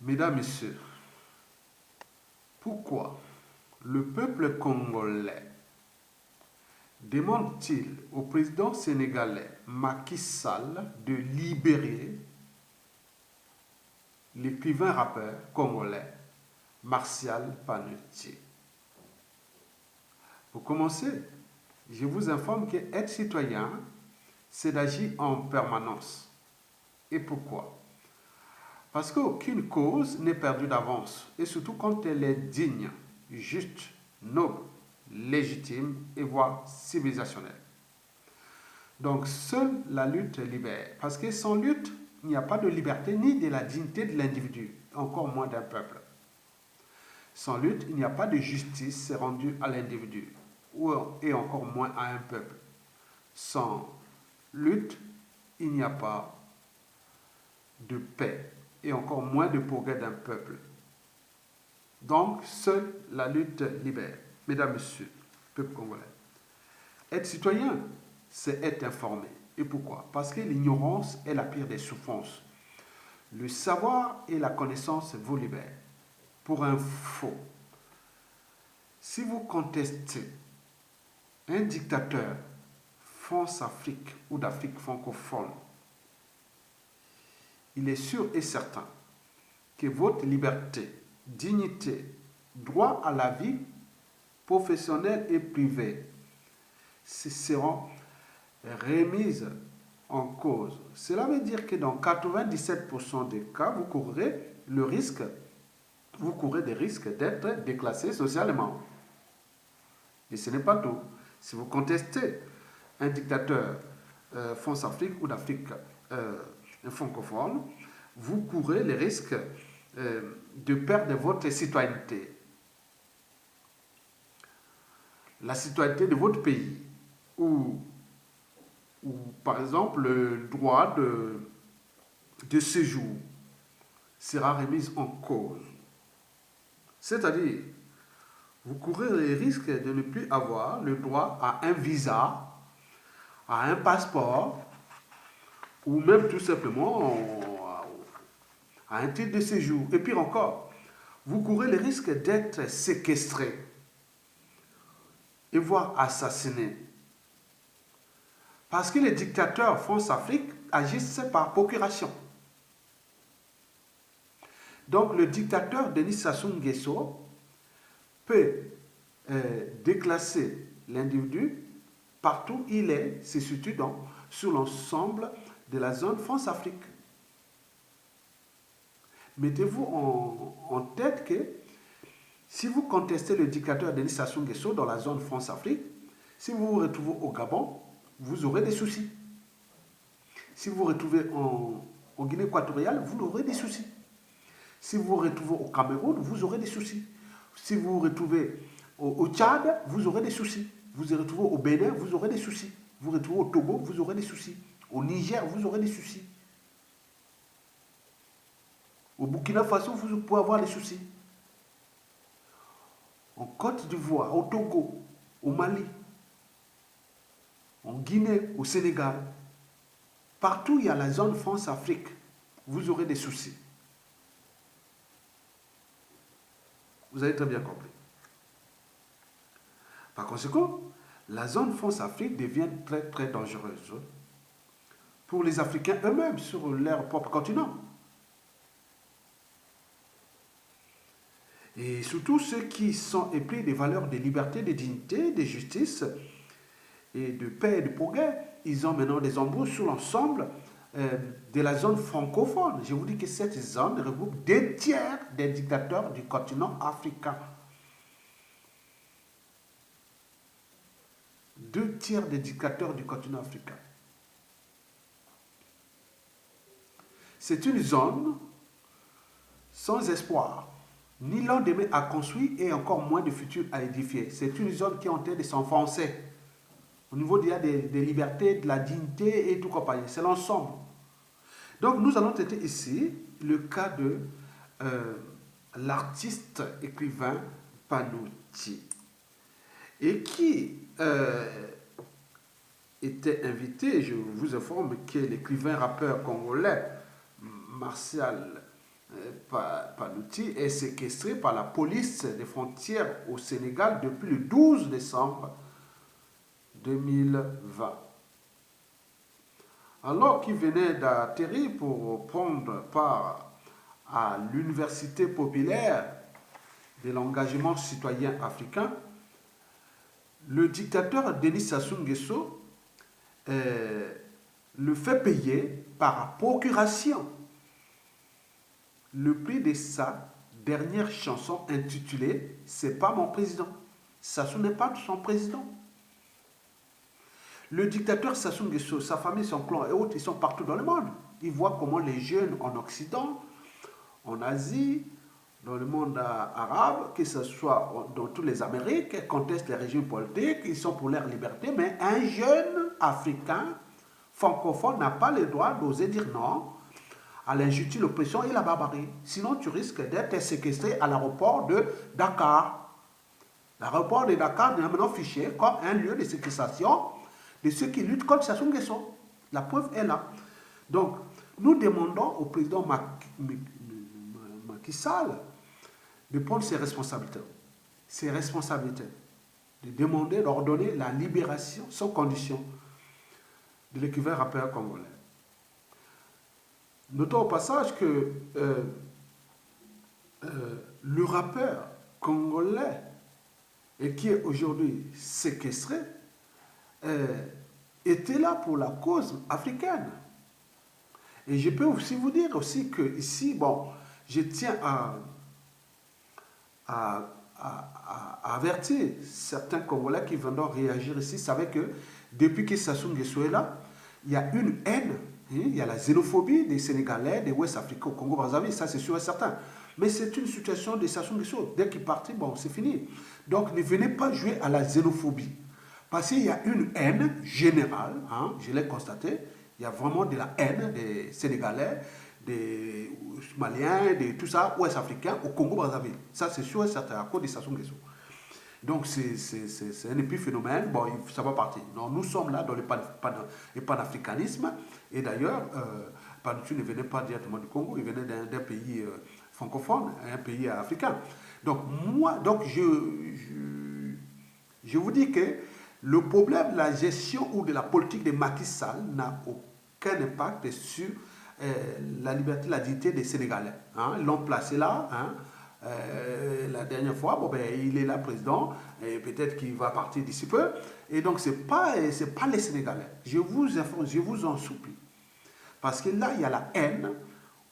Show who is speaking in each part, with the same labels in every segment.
Speaker 1: Mesdames, Messieurs, pourquoi le peuple congolais demande-t-il au président sénégalais Macky Sall de libérer l'écrivain rappeur congolais Martial Panucci? Pour commencer, je vous informe qu'être citoyen, c'est d'agir en permanence. Et pourquoi? Parce qu'aucune cause n'est perdue d'avance, et surtout quand elle est digne, juste, noble, légitime et voire civilisationnelle. Donc seule la lutte libère, parce que sans lutte, il n'y a pas de liberté ni de la dignité de l'individu, encore moins d'un peuple. Sans lutte, il n'y a pas de justice rendue à l'individu, et encore moins à un peuple. Sans lutte, il n'y a pas de paix, et encore moins de progrès d'un peuple. Donc, seule la lutte libère. Mesdames, Messieurs, peuple congolais. Être citoyen, c'est être informé. Et pourquoi? Parce que l'ignorance est la pire des souffrances. Le savoir et la connaissance vous libèrent. Pour info, si vous contestez un dictateur France-Afrique ou d'Afrique francophone, il est sûr et certain que votre liberté, dignité, droit à la vie professionnelle et privée seront remises en cause. Cela veut dire que dans 97% des cas, vous courez des risques d'être déclassé socialement. Et ce n'est pas tout. Si vous contestez un dictateur France-Afrique ou d'Afrique francophone, vous courez le risque de perdre votre citoyenneté. La citoyenneté de votre pays, ou par exemple le droit de séjour sera remis en cause. C'est-à-dire, vous courez le risque de ne plus avoir le droit à un visa, à un passeport, ou même tout simplement à un titre de séjour. Et pire encore, vous courez le risque d'être séquestré et voire assassiné. Parce que les dictateurs France-Afrique agissent par procuration. Donc le dictateur Denis Sassou Nguesso peut déclasser l'individu partout où il est, se situe donc sur l'ensemble de la zone France-Afrique. Mettez-vous en tête que si vous contestez le dictateur Denis Sassou Nguesso dans la zone France-Afrique, si vous vous retrouvez au Gabon, vous aurez des soucis. Si vous vous retrouvez en Guinée équatoriale, vous aurez des soucis. Si vous vous retrouvez au Cameroun, vous aurez des soucis. Si vous vous retrouvez au Tchad, vous aurez des soucis. Vous vous retrouvez au Bénin, vous aurez des soucis. Vous vous retrouvez au Togo, vous aurez des soucis. Au Niger, vous aurez des soucis. Au Burkina Faso, vous pouvez avoir des soucis. En Côte d'Ivoire, au Togo, au Mali, en Guinée, au Sénégal, partout où il y a la zone France-Afrique, vous aurez des soucis. Vous avez très bien compris. Par conséquent, la zone France-Afrique devient très très dangereuse pour les Africains eux-mêmes sur leur propre continent. Et surtout ceux qui sont épris des valeurs de liberté, de dignité, de justice et de paix et de progrès, ils ont maintenant des embûches sur l'ensemble de la zone francophone. Je vous dis que cette zone regroupe 2 tiers des dictateurs du continent africain. 2 tiers des dictateurs du continent africain. C'est une zone sans espoir, ni lendemain à construire et encore moins de futur à édifier. C'est une zone qui est en train de s'enfoncer au niveau des libertés, de la dignité et tout compagnie. C'est l'ensemble. Donc nous allons traiter ici le cas de l'artiste écrivain Panucci, et qui était invité. Je vous informe que l'écrivain rappeur congolais Martial Panuti est séquestré par la police des frontières au Sénégal depuis le 12 décembre 2020. Alors qu'il venait d'atterrir pour prendre part à l'Université populaire de l'engagement citoyen africain, le dictateur Denis Sassou Nguesso le fait payer par procuration le prix de sa dernière chanson intitulée « C'est pas mon président ». Sassou n'est pas son président. Le dictateur Sassou Nguesso, sa famille, son clan et autres, ils sont partout dans le monde. Ils voient comment les jeunes en Occident, en Asie, dans le monde arabe, que ce soit dans toutes les Amériques, contestent les régimes politiques, ils sont pour leur liberté, mais un jeune Africain francophone n'a pas le droit d'oser dire non à l'injustice, l'oppression et la barbarie. Sinon, tu risques d'être séquestré à l'aéroport de Dakar. L'aéroport de Dakar est maintenant fiché comme un lieu de séquestration de ceux qui luttent contre Sassou Nguesso. La preuve est là. Donc, nous demandons au président Macky Sall de prendre ses responsabilités. Ses responsabilités. De demander, d'ordonner la libération sans condition de l'écrivain rappeur congolais. Notons au passage que le rappeur congolais et qui est aujourd'hui séquestré était là pour la cause africaine. Et je peux aussi vous dire aussi que ici, bon, je tiens à avertir certains Congolais qui viendront réagir ici. Vous savez que depuis que Sassou Nguesso est là, il y a une haine. Il y a la xénophobie des Sénégalais, des Ouest-Africains au Congo-Brazzaville, ça c'est sûr et certain. Mais c'est une situation de Sassou Nguesso. Dès qu'il est parti, bon, c'est fini. Donc ne venez pas jouer à la xénophobie. Parce qu'il y a une haine générale, hein, je l'ai constaté, il y a vraiment de la haine des Sénégalais, des Maliens, de tout ça, Ouest-Africains au Congo-Brazzaville. Ça c'est sûr et certain, à cause de Sassou Nguesso. Donc c'est un épiphénomène, bon, ça va partir. Non, nous sommes là dans le panafricanisme, et d'ailleurs, Panutu ne venait pas directement du Congo, il venait d'un pays francophone, un pays africain. Donc moi, je vous dis que le problème de la gestion ou de la politique de Macky Sall n'a aucun impact sur la liberté, la dignité des Sénégalais. Hein. Ils l'ont placé là, hein. La dernière fois, bon, ben, il est là président, et peut-être qu'il va partir d'ici peu. Et donc, ce n'est pas les Sénégalais. Je vous informe, je vous en supplie. Parce que là, il y a la haine,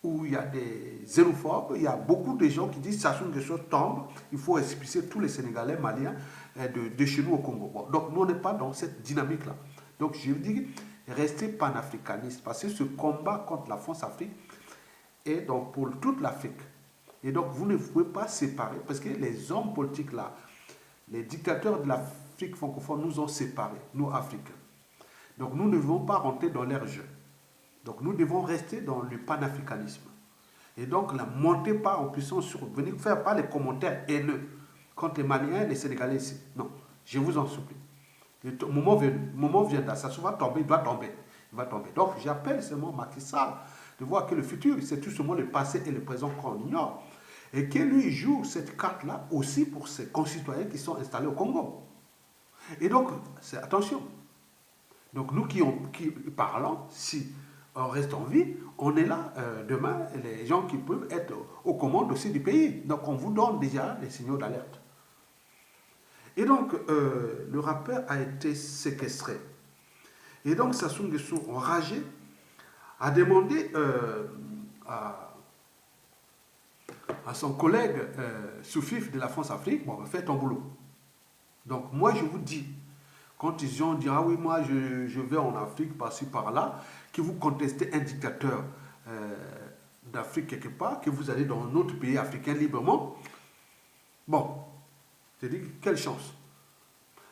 Speaker 1: où il y a des xénophobes, il y a beaucoup de gens qui disent Sassou Nguesso tombe, il faut expulser tous les Sénégalais maliens de chez nous au Congo. Bon, donc, nous, on n'est pas dans cette dynamique-là. Donc, je vous dis, restez panafricanistes, parce que ce combat contre la France-Afrique est donc pour toute l'Afrique. Et donc, vous ne pouvez pas séparer, parce que les hommes politiques là, les dictateurs de l'Afrique francophone nous ont séparés, nous Africains. Donc, nous ne devons pas rentrer dans leur jeu. Donc, nous devons rester dans le panafricanisme. Et donc, la montée pas en puissance sur, venir faire pas les commentaires haineux contre les Maliens et les Sénégalais ici. Non, je vous en supplie. Le moment viendra, ça va tomber, il doit tomber. Il va tomber. Donc, j'appelle seulement Macky Sall de voir que le futur, c'est tout seulement le passé et le présent qu'on ignore. Et que lui joue cette carte-là aussi pour ses concitoyens qui sont installés au Congo. Et donc, attention. Donc, nous qui parlons, si on reste en vie, on est là demain, les gens qui peuvent être aux commandes aussi du pays. Donc, on vous donne déjà des signaux d'alerte. Et donc, le rappeur a été séquestré. Et donc, Sassou Nguesso, enragé, a demandé à son collègue Soufif de la France-Afrique, bon, fais ton boulot. Donc, moi, je vous dis, quand ils ont dit, ah oui, moi, je vais en Afrique, par-ci, par-là, que vous contestez un dictateur d'Afrique quelque part, que vous allez dans un autre pays africain librement, bon, j'ai dit, quelle chance.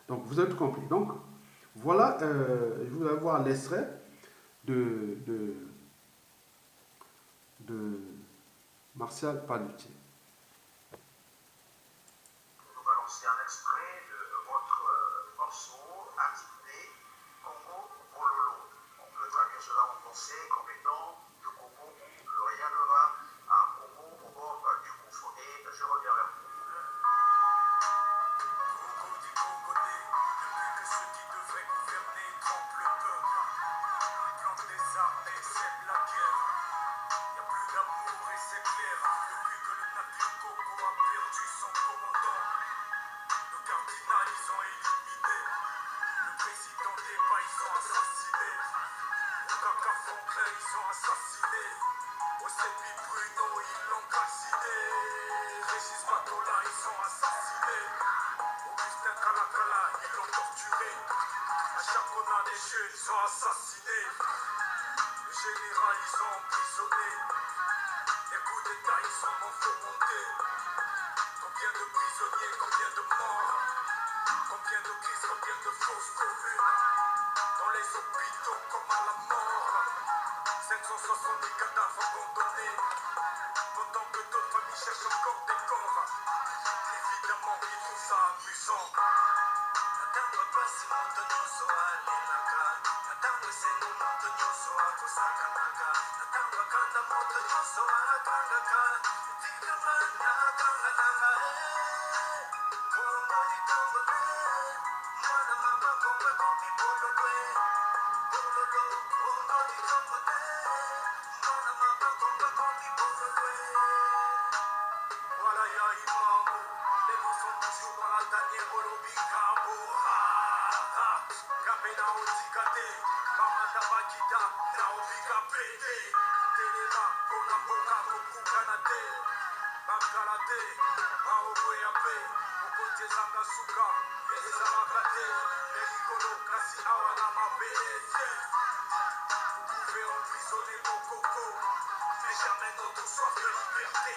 Speaker 1: Donc, vous avez tout compris. Donc, voilà, je vous vais voir l'extrait de Martial Panuti.
Speaker 2: Nous balancer un extrait de votre morceau intitulé Congo Bololo. On peut traduire cela en français comme étant le Congo où rien ne va, un Congo c'est clair, depuis que le navire Coco a perdu son commandant, le cardinal ils ont éliminé, le président des bas ils ont assassiné, le Kaka Franklin ils ont assassiné, Osebi Bruno ils l'ont calciné, Régis Batola ils ont assassiné, Augustin Kalakala ils l'ont torturé, à Chacona des jeux ils ont assassiné, le général ils ont emprisonné, les coups d'état ils sont fomentés. Combien de prisonniers, combien de morts, combien de crises, combien de fausses communes, dans les hôpitaux comme à la mort, 560 cadavres abandonnés, pendant que d'autres familles cherchent encore des corps. Évidemment, ils trouvent ça amusant. Natangwe pasi moto nyonso alelaka, natangwe sengo moto nyonso akosakanaka, natangwe kanda moto nyonso akangaka, etikabanda akangananga, Kongo di Kongo te, mwana mama Kongo komi bololwe, bololo, Kongo di Kongo te, mwana mama Kongo komi bololwe. Voilà, ya Imamu, les mots sont toujours dans la tanière, Bolobi Kambo, Kabena Otikate, Mamada Bakita, Naobi Kapete, Telema, Konamboka, Kokukanate, Bakalate, Maoboyape, Okote Zangasuka, Ezamakate, Melikolo, Kasi Awana Mabelete. Vous pouvez emprisonner mon coco, mais jamais notre soif de liberté.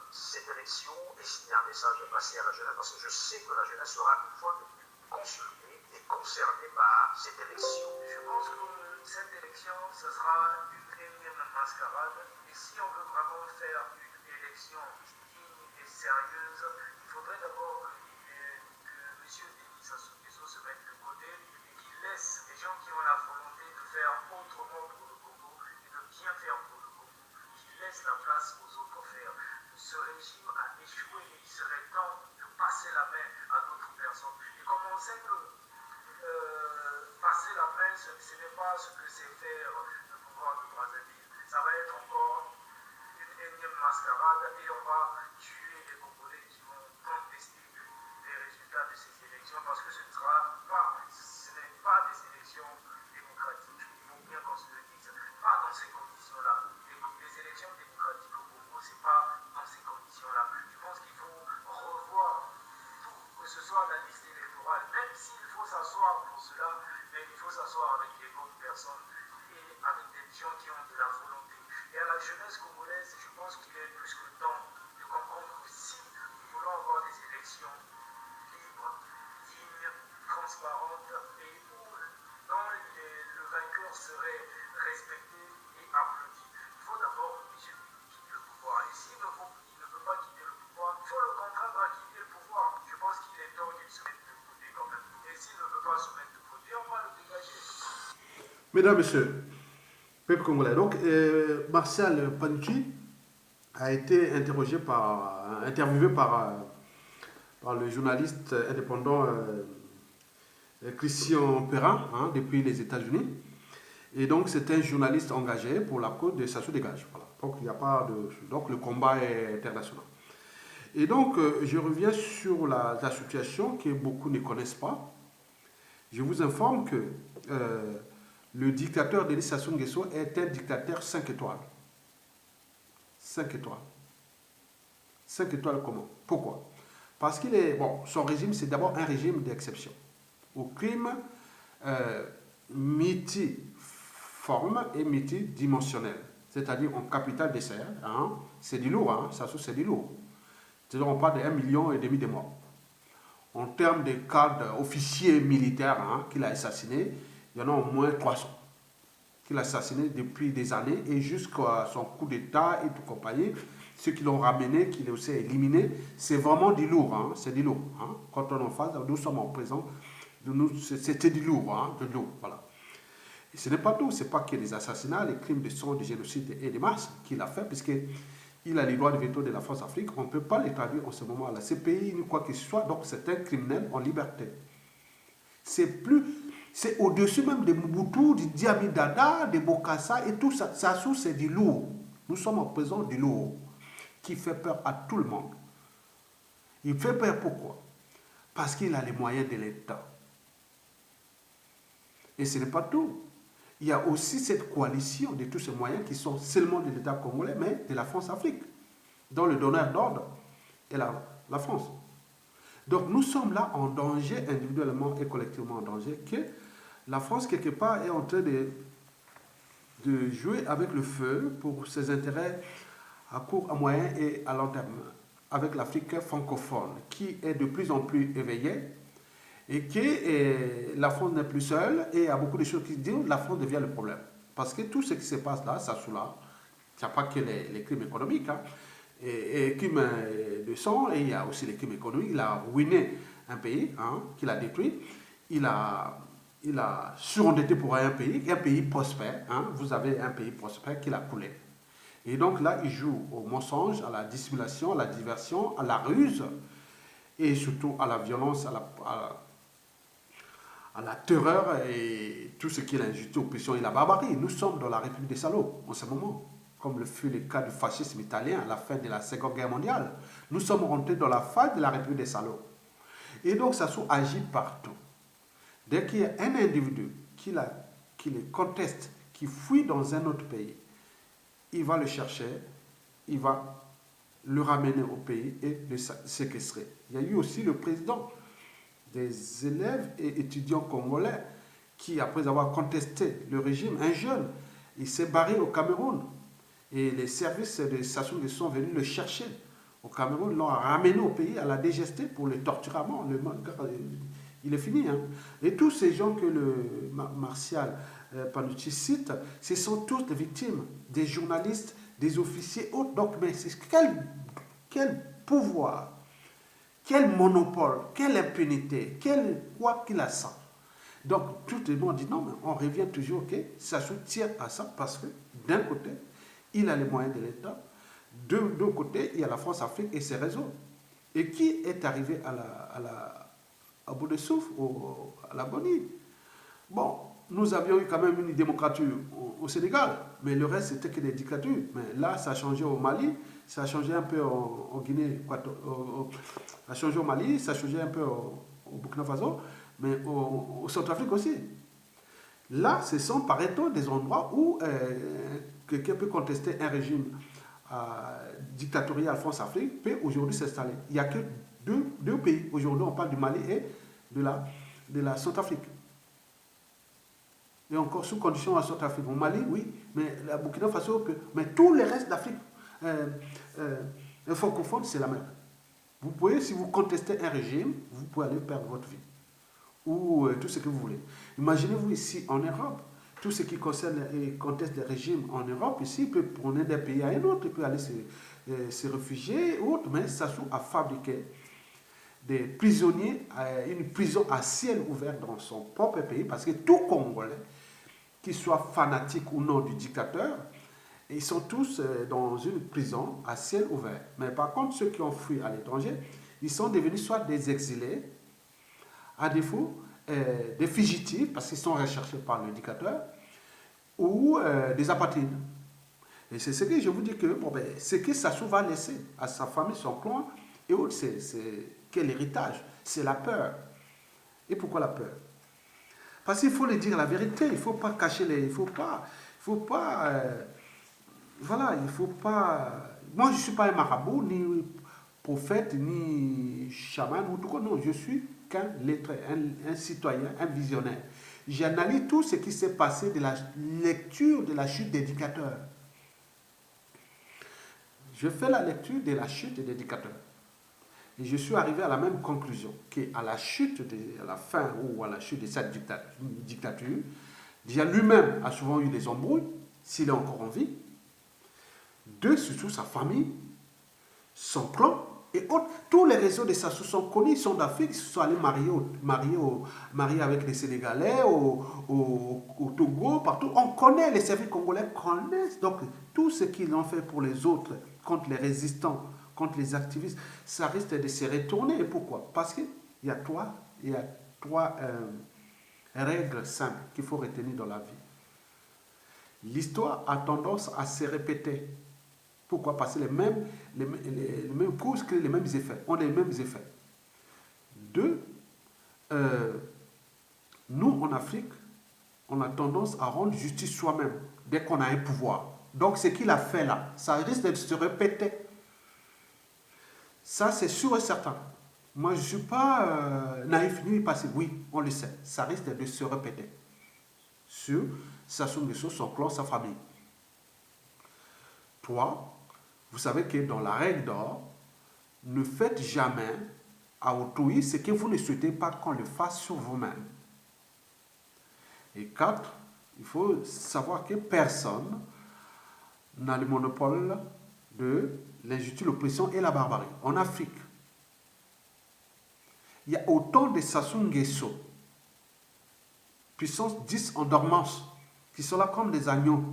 Speaker 2: Cette élection et signer un message passé à la jeunesse, parce que je sais que la jeunesse sera une fois de plus consultée et concernée par cette élection. Je pense que cette élection, ce sera une énième mascarade. Et si on veut vraiment faire une élection digne et sérieuse, il faudrait d'abord que M. Denis Sassou Nguesso se mette de côté et qu'il laisse les gens qui ont la volonté de faire autrement pour le Congo et de bien faire pour le Congo, qu'il laisse la place aux autres faire. Ce régime a échoué et il serait temps de passer la main à d'autres personnes. Et comme on sait que passer la main, ce n'est pas ce que c'est faire le pouvoir de Brazzaville. Ça va être encore une énième mascarade et on va tuer les Congolais qui vont contester les résultats de ces élections parce que ce n'est pas des élections démocratiques. Il faut bien qu'on se le dise. Pas dans ces conditions-là. Les élections démocratiques au Congo, ce n'est pas dans ces conditions-là. Je pense qu'il faut revoir tout, que ce soit la liste électorale, même s'il faut s'asseoir pour cela, mais il faut s'asseoir avec les bonnes personnes et avec des gens qui ont de la volonté. Et à la jeunesse congolaise, je pense qu'il est plus que temps de comprendre que si nous voulons avoir des élections libres, dignes, transparentes et où le vainqueur serait respecté et applaudi, il faut d'abord que M. quitte le pouvoir. Et s'il ne veut pas quitter le pouvoir, il faut le contraindre à quitter le pouvoir. Je pense qu'il est temps qu'il se mette de côté quand même. Et s'il ne veut pas se mettre de côté, on va le dégager.
Speaker 1: Mesdames, Messieurs, peuple congolais. Donc, Martial Panucci a été interviewé par le journaliste indépendant Christian Perrin, depuis les États-Unis. Et donc, c'est un journaliste engagé pour la cause de Sassou Dégage. Voilà. Donc, il n'y a pas de. Donc, le combat est international. Et donc, je reviens sur la situation que beaucoup ne connaissent pas. Je vous informe que le dictateur Denis Sassou Nguesso est un dictateur 5 étoiles. 5 étoiles. 5 étoiles comment? Pourquoi? Parce qu'il est. Bon, son régime, c'est d'abord un régime d'exception. Au crime multiforme et multidimensionnel. C'est-à-dire en capital des serres. C'est du lourd, Sassou, c'est du lourd. C'est-à-dire on parle de 1,5 million de morts. En termes de cadres officiers militaires qu'il a assassinés, il y en a au moins 300 qu'il a assassinés depuis des années et jusqu'à son coup d'État et tout compagnie. Ceux qui l'ont ramené, qui l'ont aussi éliminé, c'est vraiment du lourd. C'est du lourd. Quand on en face, nous sommes en présence, c'était du lourd. De lourd, voilà. Et ce n'est pas tout, ce n'est pas que les assassinats, les crimes de sang, de génocide et de masse qu'il a fait, puisqu'il a les droits de veto de la France-Afrique, on ne peut pas les traduire en ce moment à la CPI, ni quoi que ce soit, donc c'est un criminel en liberté. C'est C'est au-dessus même de Mobutu, de Diami Dada, de Bokassa et tout ça. Sassou, c'est du lourd. Nous sommes en présence du lourd qui fait peur à tout le monde. Il fait peur pourquoi? Parce qu'il a les moyens de l'État. Et ce n'est pas tout. Il y a aussi cette coalition de tous ces moyens qui sont seulement de l'État congolais, mais de la France-Afrique, dont le donneur d'ordre est la France. Donc nous sommes là en danger, individuellement et collectivement en danger, que la France, quelque part, est en train de jouer avec le feu pour ses intérêts à court, à moyen et à long terme, avec l'Afrique francophone, qui est de plus en plus éveillée, et que la France n'est plus seule, et il y a beaucoup de choses qui disent que la France devient le problème. Parce que tout ce qui se passe là, ça sous là, il n'y a pas que les crimes économiques, hein, et crimes de sang, et il y a aussi les crimes économiques. Il a ruiné un pays, hein, qu'il a détruit, il a surendetté pour un pays prospère, hein, vous avez un pays prospère qu'il a coulé. Et donc là, il joue au mensonge, à la dissimulation, à la diversion, à la ruse, et surtout à la violence, à la terreur et tout ce qui est l'injustice, l'oppression et la barbarie. Nous sommes dans la République des salauds en ce moment, comme le fut le cas du fascisme italien à la fin de la Seconde Guerre mondiale. Nous sommes rentrés dans la phase de la République des salauds. Et donc ça agit partout. Dès qu'il y a un individu qui le conteste, qui fuit dans un autre pays, il va le chercher, il va le ramener au pays et le séquestrer. Il y a eu aussi le président des élèves et étudiants congolais qui, après avoir contesté le régime, un jeune, il s'est barré au Cameroun. Et les services de Sassou Nguesso sont venus le chercher au Cameroun, l'ont ramené au pays à la DGST pour le torturer à mort. Il est fini. Hein. Et tous ces gens que le Martial Panucci cite, ce sont tous des victimes, des journalistes, des officiers autres. Donc, mais c'est quel pouvoir, quel monopole, quelle impunité, quoi qu'il a ça. Donc, tout le monde dit non, mais on revient toujours que ça soutient à ça parce que d'un côté, il a les moyens de l'État, de l'autre côté, il y a la France-Afrique et ses réseaux. Et qui est arrivé à bout de souffle, à l'agonie? Bon, nous avions eu quand même une démocrature au Sénégal, mais le reste c'était que des dictatures. Mais là, ça a changé au Mali, ça a changé un peu en Guinée, ça a changé au Mali, ça a changé un peu au Burkina Faso, mais au Centrafrique aussi. Là, ce sont, paraît-on, des endroits où quelqu'un peut contester un régime dictatorial France-Afrique, peut aujourd'hui s'installer. Il n'y a que deux pays. Aujourd'hui, on parle du Mali et de la Centrafrique. Et encore sous condition à Centrafrique. Au Mali, oui, mais la Burkina Faso peut. Mais tout le reste d'Afrique francophone, c'est la même. Vous pouvez, si vous contestez un régime, vous pouvez aller perdre votre vie. Ou tout ce que vous voulez. Imaginez-vous ici en Europe, tout ce qui concerne et conteste des régimes en Europe, ici, il peut prendre d'un pays à un autre, il peut aller se réfugier, ou autre, mais Sassou a fabriqué des prisonniers, une prison à ciel ouvert dans son propre pays, parce que tout Congolais, qu'il soit fanatique ou non du dictateur, ils sont tous dans une prison à ciel ouvert. Mais par contre, ceux qui ont fui à l'étranger, ils sont devenus soit des exilés, à défaut des fugitifs, parce qu'ils sont recherchés par le dictateur, ou des apatrides. Et c'est ce que je vous dis que ce que Sassou va laisser à sa famille, son clan, et autres, c'est quel héritage? C'est la peur. Et pourquoi la peur? Parce qu'il faut le dire la vérité, il ne faut pas cacher les... Il faut pas voilà, il ne faut pas... Moi, je ne suis pas un marabout, ni prophète, ni chaman, ou tout quoi. Non, je suis qu'un lettré, un citoyen, un visionnaire. J'analyse tout ce qui s'est passé de la lecture de la chute des dictateurs. Je fais la lecture de la chute des dictateurs. Et je suis arrivé à la même conclusion, qu'à la chute, à la fin ou à la chute de cette dictature, déjà lui-même a souvent eu des embrouilles, s'il est encore en vie. Deux, surtout sa famille, son clan et autres. Tous les réseaux de Sassou sont connus, ils sont d'Afrique, ils sont allés marier avec les Sénégalais, au Togo, partout. On connaît, les services congolais connaissent. Donc, tout ce qu'ils ont fait pour les autres, contre les résistants, contre les activistes, ça risque de se retourner. Et pourquoi? Parce qu'il y a trois règles simples qu'il faut retenir dans la vie. L'histoire a tendance à se répéter. Pourquoi? Parce que les mêmes causes créent les mêmes effets, ont les mêmes effets. Deux, nous en Afrique, on a tendance à rendre justice soi-même dès qu'on a un pouvoir. Donc ce qu'il a fait là, ça risque de se répéter. Ça c'est sûr et certain. Moi je ne suis pas naïf ni passif. Oui, on le sait. Ça risque de se répéter sur Sassou Nguesso, son clan, sa famille. Toi, vous savez que dans la règle d'or, ne faites jamais à autrui ce que vous ne souhaitez pas qu'on le fasse sur vous-même. Et 4, il faut savoir que personne n'a le monopole de l'injustice, l'oppression et la barbarie. En Afrique, il y a autant de Sassou Nguesso, puissance 10 en dormance, qui sont là comme des agneaux.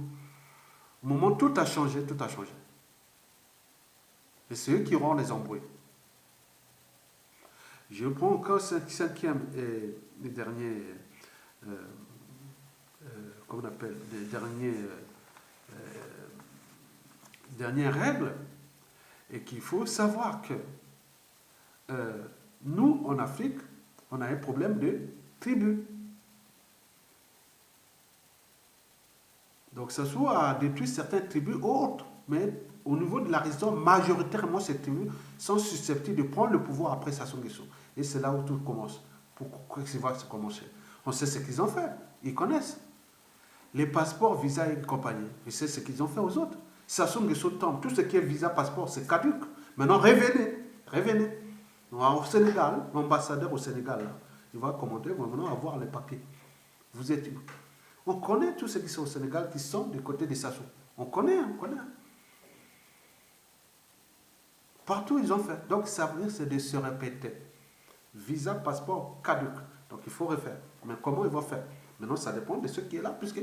Speaker 1: Au moment où tout a changé, tout a changé. Et c'est eux qui auront les embrouilles. Je prends encore cinquième et les derniers, comment on appelle, les dernières règles, et qu'il faut savoir que nous, en Afrique, on a un problème de tribu. Donc, Sassou a détruit certaines tribus autres, mais au niveau de la région, majoritairement, ces tribus sont susceptibles de prendre le pouvoir après Sassou Nguesso. Et c'est là où tout commence. Pourquoi ça va se commencer? On sait ce qu'ils ont fait. Ils connaissent. Les passeports, visas et compagnie. Ils savent ce qu'ils ont fait aux autres. Sassou Nguesso tombe. Tout ce qui est visa, passeport, c'est caduc. Maintenant, revenez. Revenez. Au Sénégal, l'ambassadeur au Sénégal, là, il va commander, il va maintenant avoir les papiers. Vous êtes où? On connaît tous ceux qui sont au Sénégal, qui sont du côté de Sassou. On connaît. Partout, ils ont fait. Donc, ça veut dire c'est de se répéter. Visa, passeport, caduc. Donc, il faut refaire. Mais comment ils vont faire? Maintenant, ça dépend de ce qui est là, puisque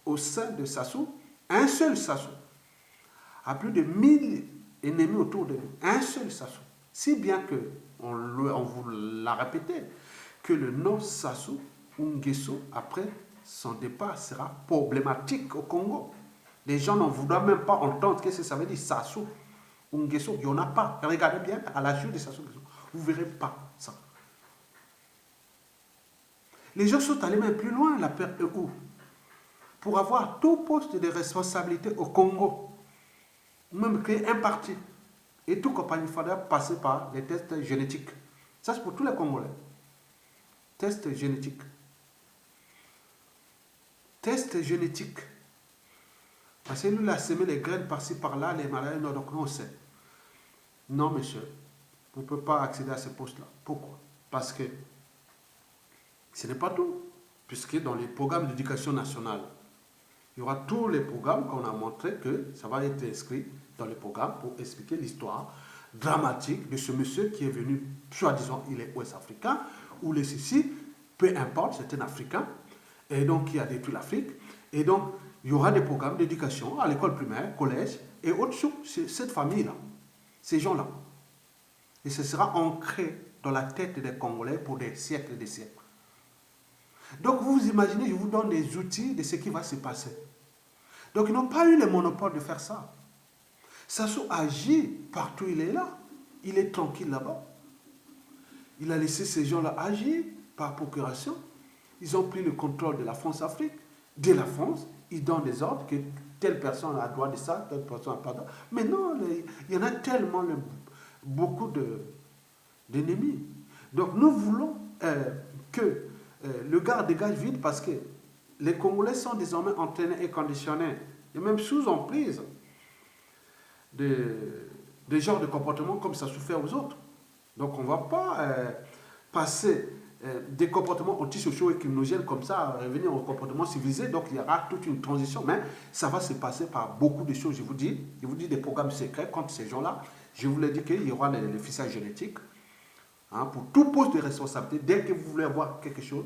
Speaker 1: au sein de Sassou, un seul Sassou a plus de 1000 ennemis autour de lui. Un seul Sassou. Si bien que, on vous l'a répété, que le nom Sassou Nguesso, après son départ, sera problématique au Congo. Les gens n'en voudront même pas entendre ce que ça veut dire Sassou Nguesso. Il n'y en a pas. Regardez bien à la joue de Sassou Nguesso. Vous ne verrez pas ça. Les gens sont allés même plus loin, la perte où? Pour avoir tout poste de responsabilité au Congo. Même créer un parti. Et tout compagnie, il faudra passer par les tests génétiques. Ça, c'est pour tous les Congolais. Tests génétiques. Tests génétiques. Parce que lui, il a semé les graines par-ci, par-là, les maladies, donc on sait. Non, monsieur, on ne peut pas accéder à ce poste-là. Pourquoi? Parce que ce n'est pas tout. Puisque dans les programmes d'éducation nationale, il y aura tous les programmes qu'on a montré que ça va être inscrit dans les programmes pour expliquer l'histoire dramatique de ce monsieur qui est venu, soi-disant, il est ouest-africain, ou les ceci, peu importe, c'est un Africain, et donc qui a détruit l'Afrique. Et donc, il y aura des programmes d'éducation à l'école primaire, collège, et autres choses, cette famille-là, ces gens-là. Et ce sera ancré dans la tête des Congolais pour des siècles et des siècles. Donc, vous vous imaginez, je vous donne des outils de ce qui va se passer. Donc, ils n'ont pas eu le monopole de faire ça. Sassou agit partout où il est là. Il est tranquille là-bas. Il a laissé ces gens-là agir par procuration. Ils ont pris le contrôle de la France-Afrique. De la France, ils donnent des ordres que telle personne a droit de ça, telle personne n'a pas droit. Mais non, il y en a tellement beaucoup d'ennemis. Donc, nous voulons que le garde dégage vite parce que les Congolais sont désormais entraînés et conditionnés, et même sous emprise de genres de comportements comme ça souffert aux autres. Donc on ne va pas passer des comportements antisociaux et criminogènes comme ça à revenir aux comportements civilisés. Donc il y aura toute une transition, mais ça va se passer par beaucoup de choses. Je vous dis des programmes secrets contre ces gens-là. Je vous l'ai dit qu'il y aura les fichages génétiques. Hein, pour tout poste de responsabilité, dès que vous voulez avoir quelque chose,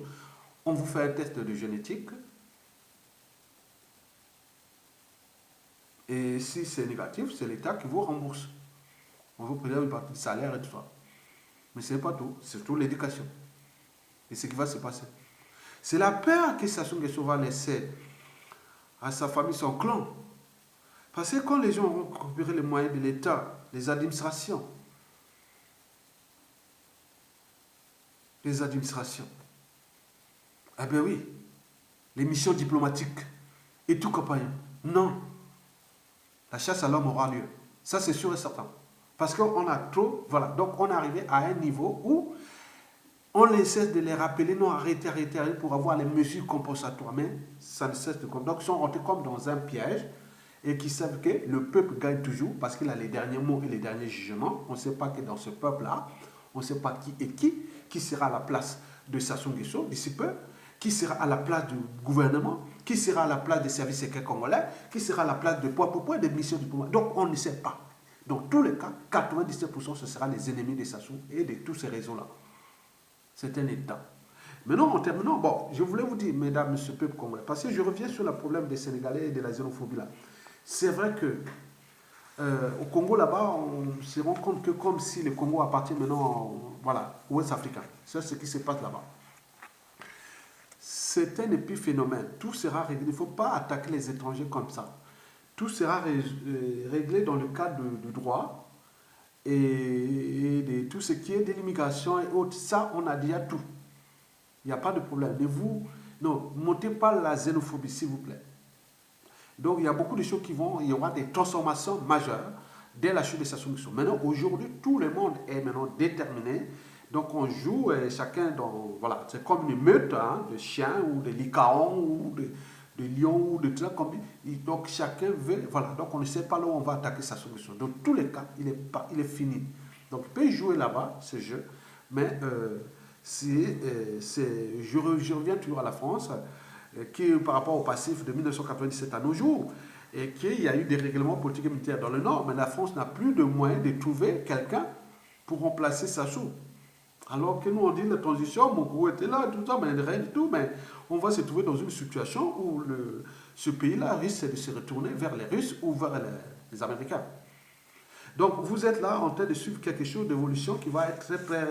Speaker 1: on vous fait un test de génétique. Et si c'est négatif, c'est l'État qui vous rembourse. On vous prélève une partie du salaire et tout ça. Mais ce n'est pas tout, c'est surtout l'éducation. Et ce qui va se passer. C'est la peur que Sassou Nguesso va laisser à sa famille, son clan. Parce que quand les gens vont récupérer les moyens de l'État, les administrations, eh bien oui, les missions diplomatiques et tout compagnon. Non, la chasse à l'homme aura lieu. Ça, c'est sûr et certain. Parce qu'on a trop, voilà, donc on est arrivé à un niveau où on les cesse de les rappeler, non, arrêtez, pour avoir les mesures compensatoires. Mais ça ne cesse de comme. Donc, ils sont rentrés comme dans un piège et qui savent que le peuple gagne toujours parce qu'il a les derniers mots et les derniers jugements. On ne sait pas que dans ce peuple-là, on ne sait pas qui est qui sera à la place de Sassou Nguesso d'ici peu, qui sera à la place du gouvernement, qui sera à la place des services secrets congolais, qui sera à la place de point des missions diplomatiques. Donc, on ne sait pas. Dans tous les cas, 97% ce sera les ennemis de Sassou et de tous ces réseaux-là. C'est un État. Maintenant, en terminant, bon, je voulais vous dire, mesdames, messieurs, peuple congolais, parce que je reviens sur le problème des Sénégalais et de la xénophobie là. C'est vrai que au Congo là-bas, on se rend compte que comme si le Congo appartient maintenant, voilà, aux Ouest africains. C'est ce qui se passe là-bas. C'est un épiphénomène. Tout sera réglé. Il ne faut pas attaquer les étrangers comme ça. Tout sera réglé dans le cadre du droit et de tout ce qui est de l'immigration et autres. Ça, on a déjà tout. Il n'y a pas de problème. Mais vous, non, ne montez pas la xénophobie, s'il vous plaît. Donc, il y a beaucoup de choses qui vont, il y aura des transformations majeures dès la chute de Sassou Nguesso. Maintenant, aujourd'hui, tout le monde est maintenant déterminé. Donc, on joue chacun dans, voilà, c'est comme une meute hein, de chiens ou de licaons ou de lions ou de tout ça. Donc, chacun veut, voilà. Donc, on ne sait pas là où on va attaquer Sassou Nguesso. Dans tous les cas, il est fini. Donc, il peut jouer là-bas, ce jeu, mais je reviens toujours à la France, qui, par rapport au passif de 1997 à nos jours, et qu'il y a eu des règlements politiques et militaires dans le Nord, mais la France n'a plus de moyens de trouver quelqu'un pour remplacer Sassou. Alors que nous, on dit la transition, Mokoro était là, tout ça, mais rien du tout, mais on va se trouver dans une situation où ce pays-là risque de se retourner vers les Russes ou vers les Américains. Donc, vous êtes là en train de suivre quelque chose d'évolution qui va être très, très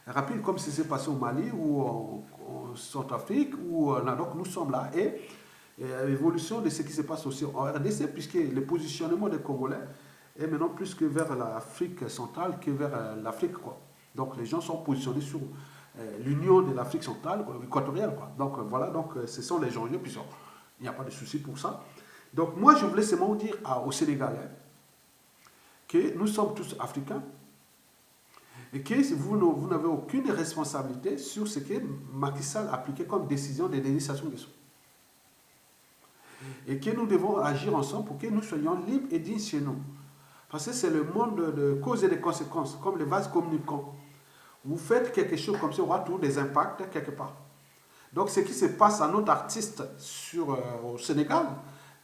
Speaker 1: rapide, comme ce s'est passé au Mali ou en Centrafrique, donc nous sommes là, et l'évolution de ce qui se passe aussi en RDC, puisque le positionnement des Congolais est maintenant plus que vers l'Afrique centrale que vers l'Afrique, quoi. Donc les gens sont positionnés sur l'union de l'Afrique centrale, équatoriale, quoi. Donc voilà, donc ce sont les enjeux, puis il n'y a pas de souci pour ça. Donc moi, je voulais seulement dire aux Sénégalais que nous sommes tous africains, et que vous n'avez aucune responsabilité sur ce que Macky Sall a appliqué comme décision de Denis Sassou Nguesso. Et que nous devons agir ensemble pour que nous soyons libres et dignes chez nous. Parce que c'est le monde de causes et de conséquences, comme les vases communicants. Vous faites quelque chose comme ça, il y aura toujours des impacts quelque part. Donc ce qui se passe à notre artiste au Sénégal,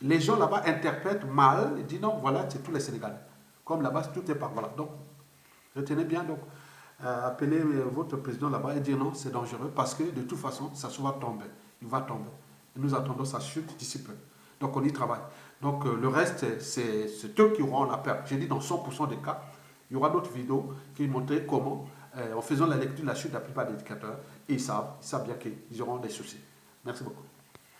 Speaker 1: les gens là-bas interprètent mal et disent non, voilà, c'est tous les Sénégalais. Comme là-bas, tout est par voilà. Donc, retenez bien, donc, appelez votre président là-bas et dire non, c'est dangereux parce que de toute façon, ça va tomber. Il va tomber. Et nous attendons sa chute d'ici peu. Donc, on y travaille. Donc, le reste, c'est eux qui auront la peur. J'ai dit dans 100% des cas, il y aura d'autres vidéos qui montrent comment, en faisant la lecture de la chute de la plupart des indicateurs, et ils savent bien qu'ils auront des soucis. Merci beaucoup.